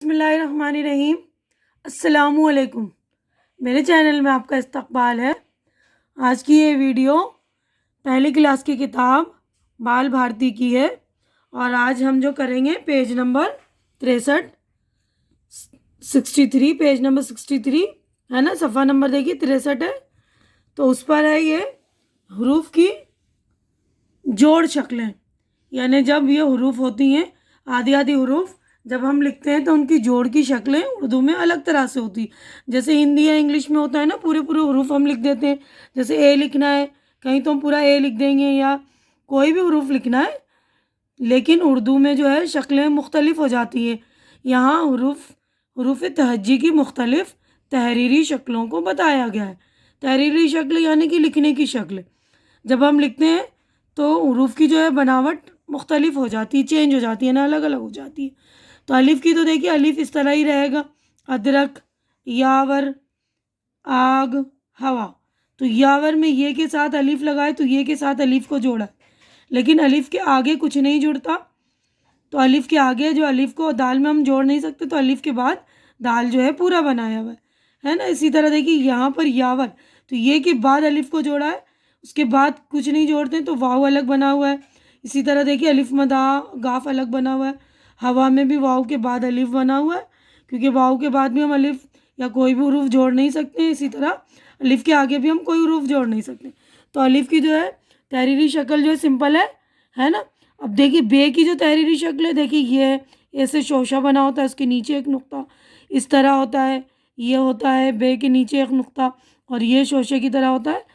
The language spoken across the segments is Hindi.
बिस्मिल्लाहिर्रहमानिर्रहीम। अस्सलामुअलैकुम। मेरे चैनल में आपका इस्तकबाल है। आज की ये वीडियो पहली क्लास की किताब बाल भारती की है और आज हम जो करेंगे पेज नंबर 63 63 पेज नंबर 63 है ना। सफ़ा नंबर देखिए 63 है। तो उस पर है ये हरूफ की जोड़ शक्लें, यानी जब ये हरूफ होती हैं आधी आधी हरूफ जब हम लिखते हैं तो उनकी जोड़ की शक्लें उर्दू में अलग तरह से होती। जैसे हिंदी या इंग्लिश में होता है ना, पूरे पूरे हरूफ हम लिख देते हैं। जैसे ए लिखना है कहीं तो हम पूरा ए लिख देंगे या कोई भी हरूफ लिखना है, लेकिन उर्दू में जो है शक्लें मुख्तलिफ हो जाती हैं। यहाँ हरूफ तहज्जी की मुख्तलिफ तहरीरी शक्लों को बताया गया है। तहरीरी शक्ल यानी कि लिखने की शक्ल। जब हम लिखते हैं तो हरूफ की जो है बनावट मुख्तलिफ हो जाती है, चेंज हो जाती है ना, अलग अलग हो जाती है। तो अलिफ़ की तो देखिए अलिफ़ इस तरह ही रहेगा, अदरक, यावर, आग, हवा। तो यावर में ये के साथ अलिफ़ लगाए तो ये के साथ अलिफ़ को जोड़ा, लेकिन अलिफ़ के आगे कुछ नहीं जुड़ता। तो अलिफ़ के आगे जो अलिफ़ को दाल में हम जोड़ नहीं सकते, तो अलिफ़ के बाद दाल जो है पूरा बनाया हुआ है ना। इसी तरह देखिए यहाँ पर यावर, तो ये के बाद अलिफ़ को जोड़ा है, उसके बाद कुछ नहीं जोड़ते तो वाव अलग बना हुआ है। इसी तरह देखिए अलिफ़ मदा गाफ अलग बना हुआ है। हवा में भी वाव के बाद अलिफ़ बना हुआ है, क्योंकि वाव के बाद भी हम अलिफ़ या कोई भी हरूफ जोड़ नहीं सकते हैं। इसी तरह अलिफ़ के आगे भी हम कोई हरूफ जोड़ नहीं सकते। तो अलिफ़ की जो है तहरीरी शक्ल जो है सिंपल है ना। अब देखिए बे की जो तहरीरी शक्ल है, देखिए ये ऐसे शोशा बना होता है, उसके नीचे एक नुक्ता इस तरह होता है, ये होता है बे के नीचे एक नुक्ता और ये शोशे की तरह होता है।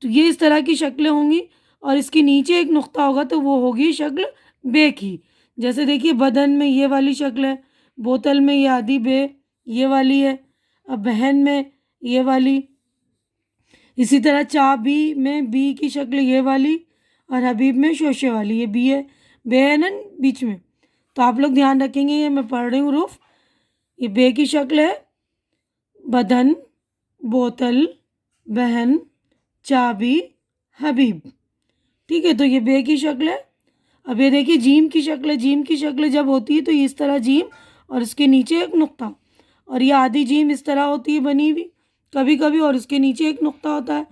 तो ये इस तरह की शक्लें होंगी और इसके नीचे एक नुक्ता होगा तो वो होगी शक्ल बे की। जैसे देखिए बदन में ये वाली शक्ल है, बोतल में ये आधी बे ये वाली है, अब बहन में ये वाली। इसी तरह चाबी में बी की शक्ल ये वाली और हबीब में शोशे वाली, ये बी है, बे है ना बीच में। तो आप लोग ध्यान रखेंगे, ये मैं पढ़ रही हूँ रूफ। ये बे की शक्ल है बदन, बोतल, बहन, चाबी, हबीब। ठीक है, तो ये बे की शक्ल है। अब ये देखिए जीम की शक्ल है। जीम की शक्ल जब होती है तो इस तरह जीम और इसके नीचे एक नुक्ता, और ये आधी जीम इस तरह होती है बनी हुई कभी कभी और इसके नीचे एक नुक्ता होता है,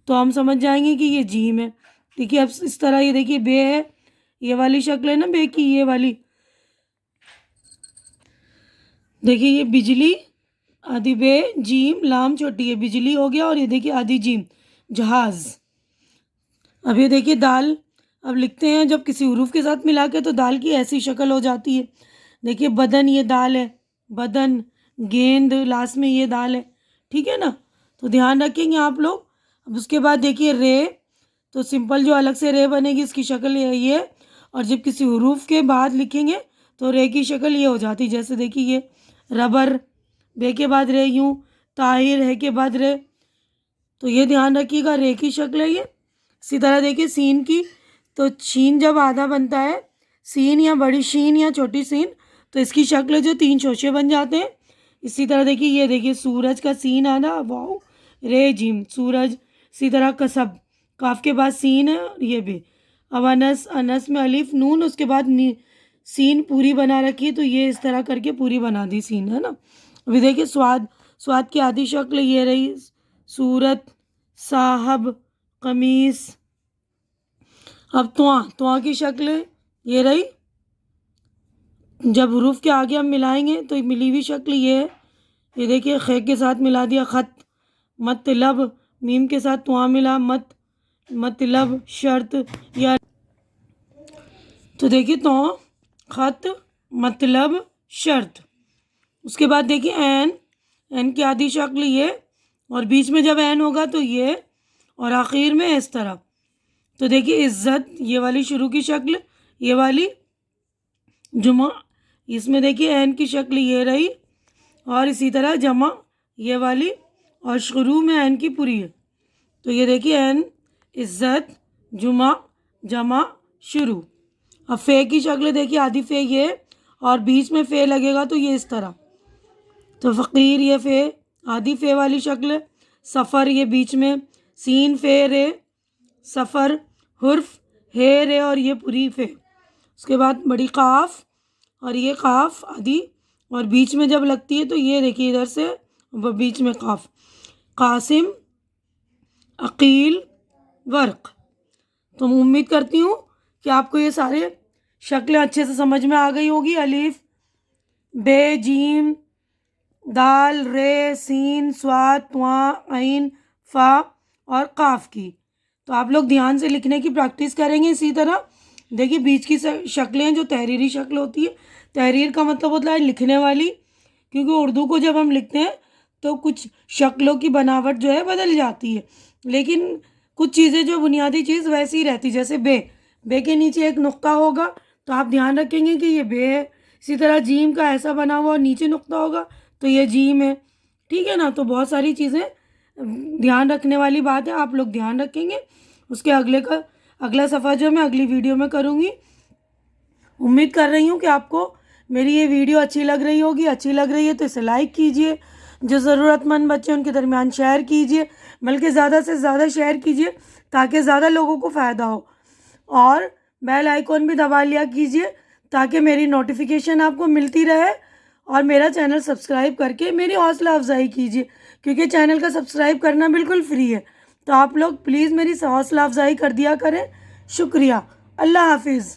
तो हम समझ जाएंगे कि ये जीम है। देखिए अब इस तरह ये देखिए बे है, ये वाली शक्ल है ना बे की, ये वाली। देखिए ये बिजली, आधी बे जीम लाम छोटी है, बिजली हो गया। और ये देखिए आधी जीम जहाज। अब ये देखिए दाल, अब लिखते हैं जब किसी हरूफ के साथ मिला के तो दाल की ऐसी शक्ल हो जाती है। देखिए बदन ये दाल है, बदन, गेंद लास्ट में ये दाल है। ठीक है ना, तो ध्यान रखेंगे आप लोग। अब उसके बाद देखिए रे, तो सिंपल जो अलग से रे बनेगी इसकी शक्ल ये है। और जब किसी हरूफ के बाद लिखेंगे तो रे की शक्ल ये हो जाती है। जैसे देखिए ये रबर, बे के बाद रे यूँ, ताहिर है के बाद रे। तो ये ध्यान रखिएगा रे की शक्ल है ये। इसी तरह देखिए सीन की, तो शीन जब आधा बनता है, सीन या बड़ी शीन या छोटी सीन, तो इसकी शक्ल जो तीन शोशे बन जाते हैं। इसी तरह देखिए ये देखिए सूरज का सीन आधा वाओ रे जिम सूरज। इसी तरह कसब, काफ के बाद सीन है और ये भी। अब अनस, अनस में अलिफ नून उसके बाद सीन पूरी बना रखी है, तो ये इस तरह करके पूरी बना दी सीन, है ना। अभी देखिए स्वाद, स्वाद की आधी शक्ल ये रही, सूरत, साहब, कमीस। अब तुआ की शक्ल ये रही, जब हरूफ के आगे हम मिलाएंगे तो मिली हुई शक्ल ये है। ये देखिए खे के साथ मिला दिया खत, मतलब, मीम के साथ तुआ मिला मत, मतलब शर्त या। तो देखिए तो खत, मतलब, शर्त। उसके बाद देखिए एन, एन की आधी शक्ल ये और बीच में जब एन होगा तो ये और आखिर में इस तरह। तो देखिए इज़्ज़त ये वाली शुरू की शक्ल ये वाली, जुमा, इसमें देखिए एन की शक्ल ये रही और इसी तरह जमा ये वाली और शुरू में एन की पूरी है। तो ये देखिए एन, इज़्ज़त, जुमा, जमा, शुरू। अब फ़े की शक्ल देखिए आधी फ़े ये और बीच में फ़े लगेगा तो ये इस तरह। तो फ़कीर ये फ़े आधी फ़े वाली शक्ल, सफ़र ये बीच में, सीन फ़े रे, सफ़र, हुर्फ हे रे और ये पूरी फ़े। उसके बाद बड़ी काफ और ये काफ आधी और बीच में जब लगती है तो ये देखिए इधर से बीच में काफ। कासिम, अकील, वर्क। तो मैं उम्मीद करती हूँ कि आपको ये सारे शक्लें अच्छे से समझ में आ गई होगी। अलीफ, बे, जीम, दाल, रे, सीन, स्वाद, त्वा, ऐन, फा और काफ की। तो आप लोग ध्यान से लिखने की प्रैक्टिस करेंगे। इसी तरह देखिए बीच की शक्लें जो तहरीरी शक्ल होती है, तहरीर का मतलब होता है लिखने वाली, क्योंकि उर्दू को जब हम लिखते हैं तो कुछ शक्लों की बनावट जो है बदल जाती है, लेकिन कुछ चीज़ें जो बुनियादी चीज़ वैसी ही रहती। जैसे बे, बे के नीचे एक नुक्ता होगा तो आप ध्यान रखेंगे कि ये बे है। इसी तरह जीम का ऐसा बना हुआ और नीचे नुक्ता होगा तो ये जीम है। ठीक है ना। तो बहुत सारी चीज़ें ध्यान रखने वाली बात है, आप लोग ध्यान रखेंगे। उसके अगला सफ़ा जो मैं अगली वीडियो में करूँगी। उम्मीद कर रही हूँ कि आपको मेरी ये वीडियो अच्छी लग रही होगी। अच्छी लग रही है तो इसे लाइक कीजिए, जो ज़रूरतमंद बच्चे उनके दरमियान शेयर कीजिए, बल्कि ज़्यादा से ज़्यादा शेयर कीजिए ताकि ज़्यादा लोगों को फ़ायदा हो। और बेल आइकॉन भी दबा लिया कीजिए ताकि मेरी नोटिफिकेशन आपको मिलती रहे। और मेरा चैनल सब्सक्राइब करके मेरी हौसला अफजाई कीजिए, क्योंकि चैनल का सब्सक्राइब करना बिल्कुल फ्री है। तो आप लोग प्लीज़ मेरी हौसला अफजाई कर दिया करें। शुक्रिया। अल्लाह हाफिज़।